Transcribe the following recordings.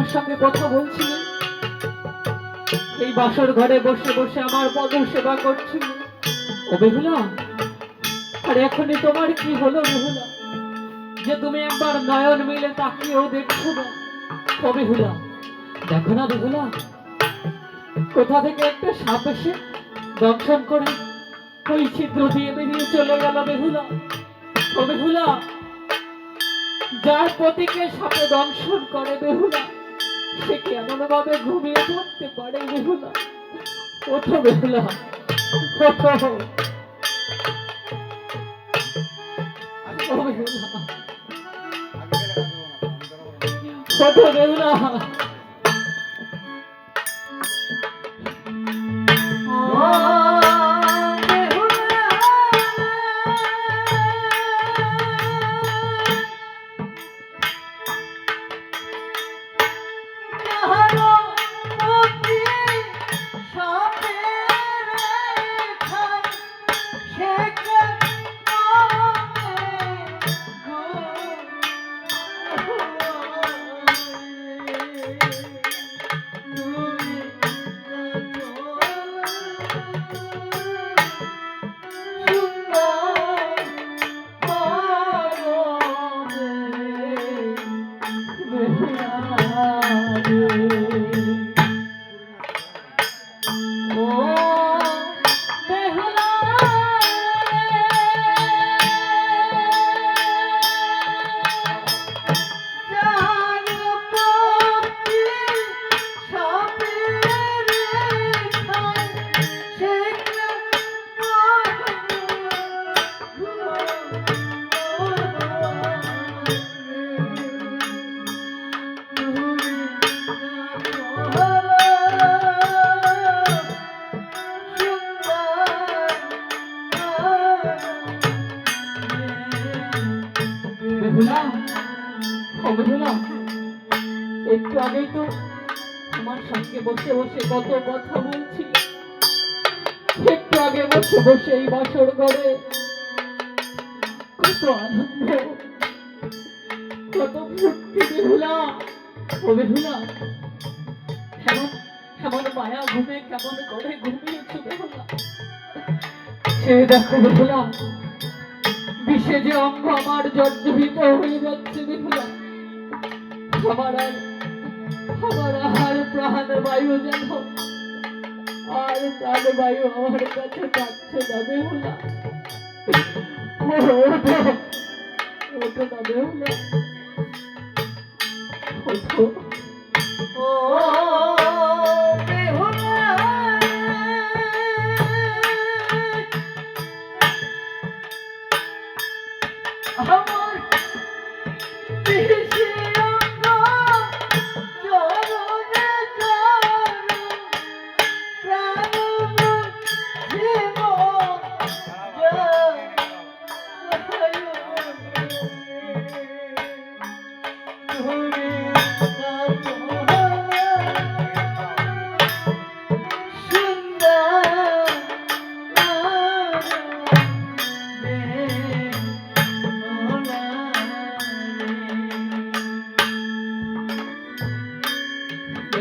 আমার সঙ্গে কথা বলছিলে, এই বাসর ঘরে বসে বসে আমার পদ সেবা করছিলে। ও বেহুলা, আর এখনই তোমার কি হলো বেহুলা, যে তুমি একবার নয়ন মিলে তাকিয়েও দেখছো না? ও বেহুলা, দেখো না বেহুলা, কোথা থেকে একটা সাপ এসে দংশন করে ওই ছিদ্র দিয়ে বেরিয়ে চলে গেল বেহুলা। ও বেহুলা, যার পতিকে সাপে দংশন করে বেহুলা, সে কেমন ভাবে ঘুমিয়ে থাকতে পারে বেহুলা? ওঠো বেহুলা, ওঠো। ও বেহুলা, ওঠো বেহুলা। একটু আগেই তো আমার সঙ্গে বসে বসে কত কথা বলছি, একটু আগে বসে বসে এই বাসর ঘরে কত আনন্দ, কত ফুর্তি বেহুলা। ও বেহুলা, এমন এমন মায়া ঘুমে কেমন করে ঘুমিয়েছো বেহুলা? সে দেখো বেহুলা, বিষে যে অঙ্গ আমার জর্জরিত হয়ে যাচ্ছে বেহুলা। আমার আর প্রাণ বায়ু যেন আর প্রাণ বায়ু আমার কাছে যাচ্ছে না বেহুলা। ওঠো না বেহুলা, ওঠো। ও বেহুলা, আমার বিষে অঙ্গ জরনে প্রাণ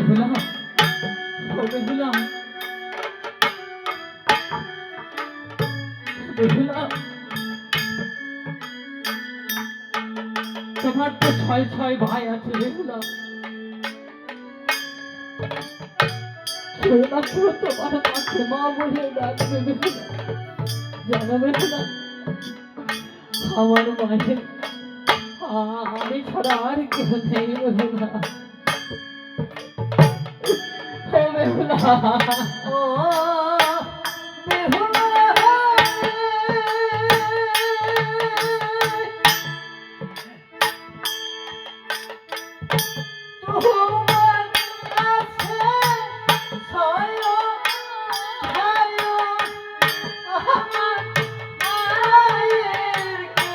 বেহুলা, ও বেহুলা, বেহুলা, তোমার তো 6 ভাই আছে বেহুলা, তোমার মাকে মা বলে ডাকবে বেহুলা। জানো বেহুলা, আমার মায়ের আমি ছাড়া আর কেউ নেই বেহুলা। ও বেহুলা, ও বেহুলা, তোমার কাছে ছয় ভাই, আমার মায়ের কে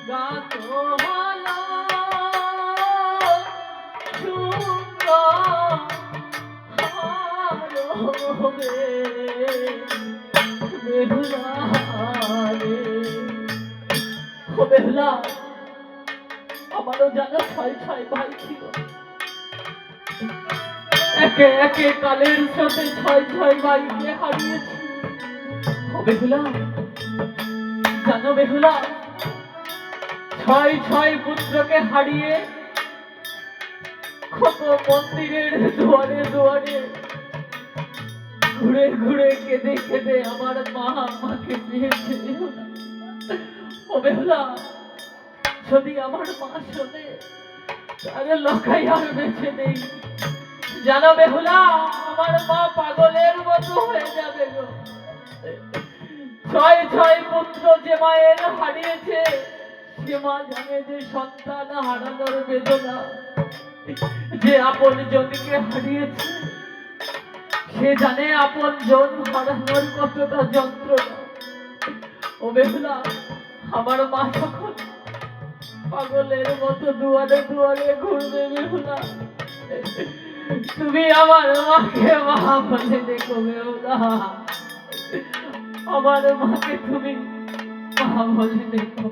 গাত ভালো সুন্দর হবে বেহুলা রে। ও বেহুলা, আমারও জানা ছয় ছয় ভাই ছিল, একে একে কালের স্রোতে ছয় ছয় ভাইকে হারিয়েছি। ও বেহুলা, জানো বেহুলা, ছয় ছয় পুত্রকে হারিয়ে কত মন্দিরের দুয়ারে দুয়ারে ঘুরে ঘুরে কেঁদে কেঁদে আমার মা আমাকে পেয়েছে। ও বেহুলা, যদি আমার মা শোনে তাহলে লখাই আর বেঁচে নেই। জানো বেহুলা, আমার মা পাগলের মতো হয়ে যাবে গো। ছয় ছয় পুত্র যে মায়ের হারিয়েছে, সে মা জানে যে সন্তান হারানোর বেদনা, যে আপন জনকে হারিয়েছে সে জানে আপন জন হারানোর কতটা যন্ত্রণা। ও বেহুলা, আমার মা যখন পাগলের মতো দুয়ারে দুয়ারে ঘুরবে বেহুলা, তুমি আমার মাকে মা বলে দেখো বেহুলা, আমার মাকে তুমি মা বলে দেখো।